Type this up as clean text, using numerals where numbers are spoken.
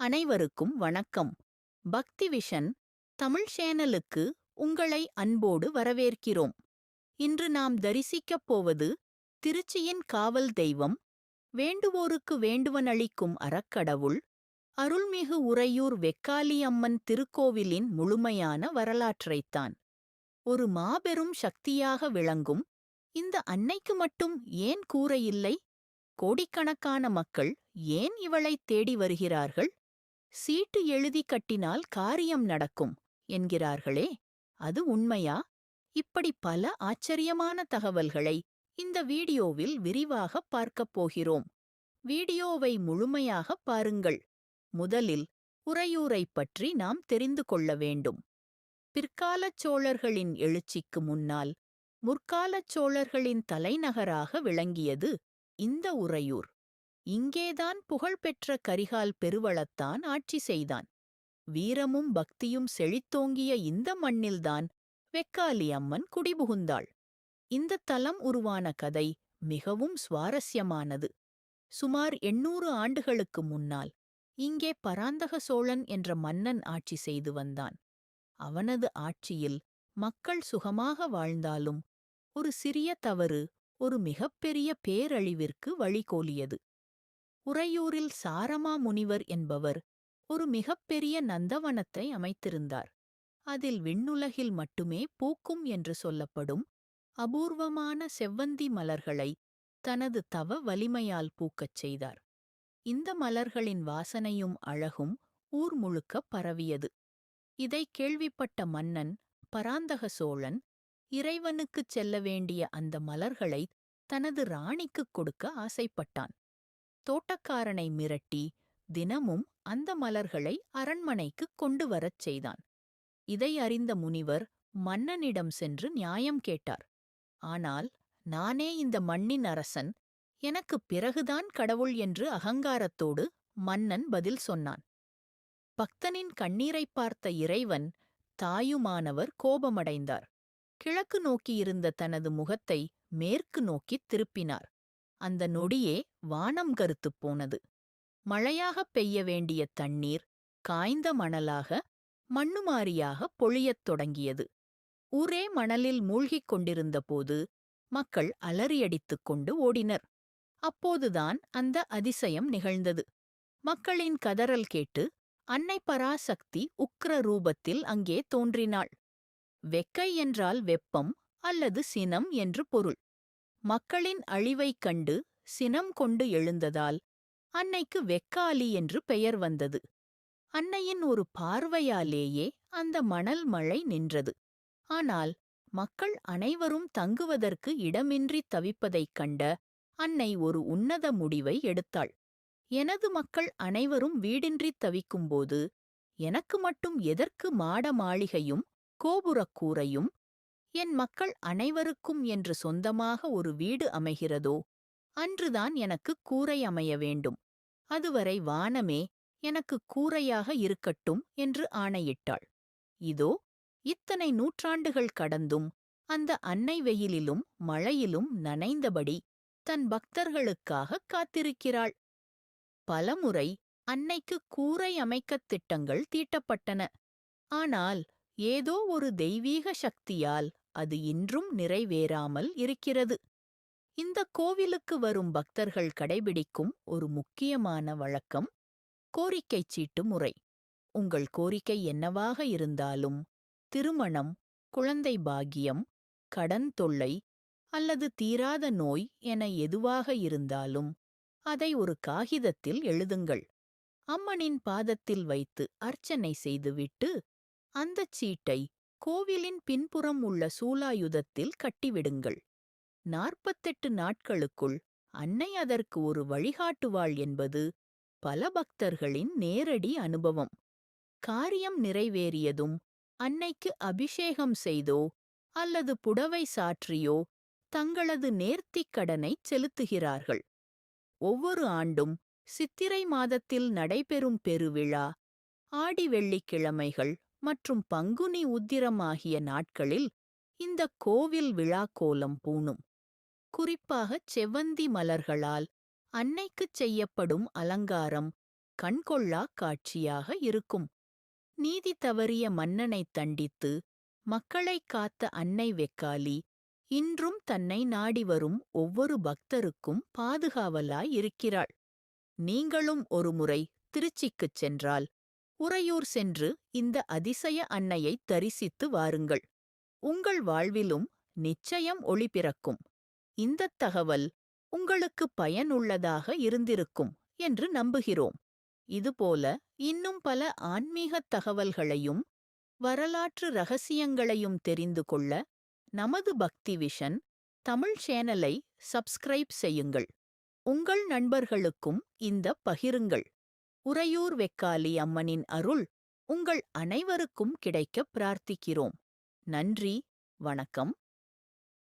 அனைவருக்கும் வணக்கம். பக்தி விஷன் தமிழ் சேனலுக்கு உங்களை அன்போடு வரவேற்கிறோம். இன்று நாம் தரிசிக்கப் போவது திருச்சியின் காவல் தெய்வம், வேண்டுவோருக்கு வேண்டுவனளிக்கும் அறக்கடவுள், அருள்மிகு உறையூர் வெக்காளி அம்மன் திருக்கோவிலின் முழுமையான வரலாற்றைத்தான். ஒரு மாபெரும் சக்தியாக விளங்கும் இந்த அன்னைக்கு மட்டும் ஏன் கூரை இல்லை? கோடிக்கணக்கான மக்கள் ஏன் இவளைத் தேடி வருகிறார்கள்? சீட்டு எழுதி கட்டினால் காரியம் நடக்கும் என்கிறார்களே, அது உண்மையா? இப்படி பல ஆச்சரியமான தகவல்களை இந்த வீடியோவில் விரிவாகப் பார்க்கப் போகிறோம். வீடியோவை முழுமையாகப் பாருங்கள். முதலில் உறையூரைப் பற்றி நாம் தெரிந்து கொள்ள வேண்டும். பிற்காலச் சோழர்களின் எழுச்சிக்கு முன்னால் முற்காலச் சோழர்களின் தலைநகராக விளங்கியது இந்த உறையூர். இங்கேதான் புகழ்பெற்ற கரிகால் பெருவளத்தான் ஆட்சி செய்தான். வீரமும் பக்தியும் செழித்தோங்கிய இந்த மண்ணில்தான் வெக்காளி அம்மன் குடிபுகுந்தாள். இந்த தலம் உருவான கதை மிகவும் சுவாரஸ்யமானது. சுமார் 800 ஆண்டுகளுக்கு முன்னால் இங்கே பராந்தக சோழன் என்ற மன்னன் ஆட்சி செய்து வந்தான். அவனது ஆட்சியில் மக்கள் சுகமாக வாழ்ந்தாலும் ஒரு சிறிய தவறு ஒரு மிகப்பெரிய பேரழிவிற்கு வழிகோலியது. உறையூரில் சாரமா முனிவர் என்பவர் ஒரு மிகப்பெரிய நந்தவனத்தை அமைத்திருந்தார். அதில் விண்ணுலகில் மட்டுமே பூக்கும் என்று சொல்லப்படும் அபூர்வமான செவ்வந்தி மலர்களை தனது தவ வலிமையால் பூக்கச் செய்தார். இந்த மலர்களின் வாசனையும் அழகும் ஊர் முழுக்கப் பரவியது. இதை கேள்விப்பட்ட மன்னன் பராந்தக சோழன் இறைவனுக்குச் செல்ல வேண்டிய அந்த மலர்களை தனது ராணிக்குக் கொடுக்க ஆசைப்பட்டான். தோட்டக்காரனை மிரட்டி தினமும் அந்த மலர்களை அரண்மனைக்குக் கொண்டு வரச் செய்தான். இதை அறிந்த முனிவர் மன்னனிடம் சென்று நியாயம் கேட்டார். ஆனால் நானே இந்த மண்ணின் அரசன், எனக்குப் பிறகுதான் கடவுள் என்று அகங்காரத்தோடு மன்னன் பதில் சொன்னான். பக்தனின் கண்ணீரைப் பார்த்த இறைவன் தாயுமானவர் கோபமடைந்தார். கிழக்கு நோக்கியிருந்த தனது முகத்தை மேற்கு நோக்கித் திருப்பினார். அந்த நொடியே வானம் கருத்துப் போனது. மழையாகப் பெய்ய வேண்டிய தண்ணீர் காய்ந்த மணலாக மண்ணுமாரியாகப் பொழியத் தொடங்கியது. ஊரே மணலில் மூழ்கிக் கொண்டிருந்தபோது மக்கள் அலறியடித்துக் கொண்டு ஓடினர். அப்போதுதான் அந்த அதிசயம் நிகழ்ந்தது. மக்களின் கதறல் கேட்டு அன்னை பராசக்தி உக்கிர ரூபத்தில் அங்கே தோன்றினாள். வெக்கை என்றால் வெப்பம் அல்லது சினம் என்று பொருள். மக்களின் அழிவைக் கண்டு சினம் கொண்டு எழுந்ததால் அன்னைக்கு வெக்காளி என்று பெயர் வந்தது. அன்னையின் ஒரு பார்வையாலேயே அந்த மணல் மழை நின்றது. ஆனால் மக்கள் அனைவரும் தங்குவதற்கு இடமின்றி தவிப்பதைக் கண்ட அன்னை ஒரு உன்னத முடிவை எடுத்தாள். எனது மக்கள் அனைவரும் வீடின்றித் தவிக்கும்போது எனக்கு மட்டும் எதற்கு மாட மாளிகையும் கோபுரக் கூரையும்? என் மக்கள் அனைவருக்கும் என்று சொந்தமாக ஒரு வீடு அமைகிறதோ அன்றுதான் எனக்கு கூரை அமைய வேண்டும். அதுவரை வானமே எனக்கு கூரையாக இருக்கட்டும் என்று ஆணையிட்டாள். இதோ இத்தனை நூற்றாண்டுகள் கடந்தும் அந்த அன்னை வெயிலிலும் மழையிலும் நனைந்தபடி தன் பக்தர்களுக்காகக் காத்திருக்கிறாள். பலமுறை அன்னைக்கு கூரை அமைக்கத் திட்டங்கள் தீட்டப்பட்டன. ஆனால் ஏதோ ஒரு தெய்வீக சக்தியால் அது இன்றும் நிறைவேறாமல் இருக்கிறது. இந்த கோவிலுக்கு வரும் பக்தர்கள் கடைபிடிக்கும் ஒரு முக்கியமான வழக்கம் கோரிக்கைச் சீட்டு முறை. உங்கள் கோரிக்கை என்னவாக இருந்தாலும், திருமணம், குழந்தை பாக்கியம், கடன் தொல்லை அல்லது தீராத நோய் என எதுவாக இருந்தாலும் அதை ஒரு காகிதத்தில் எழுதுங்கள். அம்மனின் பாதத்தில் வைத்து அர்ச்சனை செய்துவிட்டு அந்தச் சீட்டை கோவிலின் பின்புறம் உள்ள சூலாயுதத்தில் கட்டிவிடுங்கள். 48 நாட்களுக்குள் அன்னை அதற்கு ஒரு வழிகாட்டுவாள் என்பது பல பக்தர்களின் நேரடி அனுபவம். காரியம் நிறைவேறியதும் அன்னைக்கு அபிஷேகம் செய்தோ அல்லது புடவை சாற்றியோ தங்களது நேர்த்திக் கடனைச் செலுத்துகிறார்கள். ஒவ்வொரு ஆண்டும் சித்திரை மாதத்தில் நடைபெறும் பெருவிழா, ஆடி வெள்ளிக்கிழமைகள் மற்றும் பங்குனி உத்திரம் ஆகிய நாட்களில் இந்த கோவில் விழா கோலம் பூணும். குறிப்பாகச் செவ்வந்தி மலர்களால் அன்னைக்குச் செய்யப்படும் அலங்காரம் கண்கொள்ளா காட்சியாக இருக்கும். நீதி தவறிய மன்னனைத் தண்டித்து மக்களைக் காத்த அன்னை வெக்காளி இன்றும் தன்னை நாடி வரும் ஒவ்வொரு பக்தருக்கும் பாதுகாவலாய் இருக்கிறாள். நீங்களும் ஒருமுறை திருச்சிக்குச் சென்றால் உறையூர் சென்று இந்த அதிசய அன்னையைத் தரிசித்து வாருங்கள். உங்கள் வாழ்விலும் நிச்சயம் ஒளி பிறக்கும். இந்தத் தகவல் உங்களுக்கு பயனுள்ளதாக இருந்திருக்கும் என்று நம்புகிறோம். இதுபோல இன்னும் பல ஆன்மீகத் தகவல்களையும் வரலாற்று ரகசியங்களையும் தெரிந்து கொள்ள நமது பக்தி விஷன் தமிழ் சேனலை சப்ஸ்கிரைப் செய்யுங்கள். உங்கள் நண்பர்களுக்கும் இந்த பகிருங்கள். உறையூர் வெக்காளி அம்மனின் அருள் உங்கள் அனைவருக்கும் கிடைக்க பிரார்த்திக்கிறோம். நன்றி, வணக்கம்.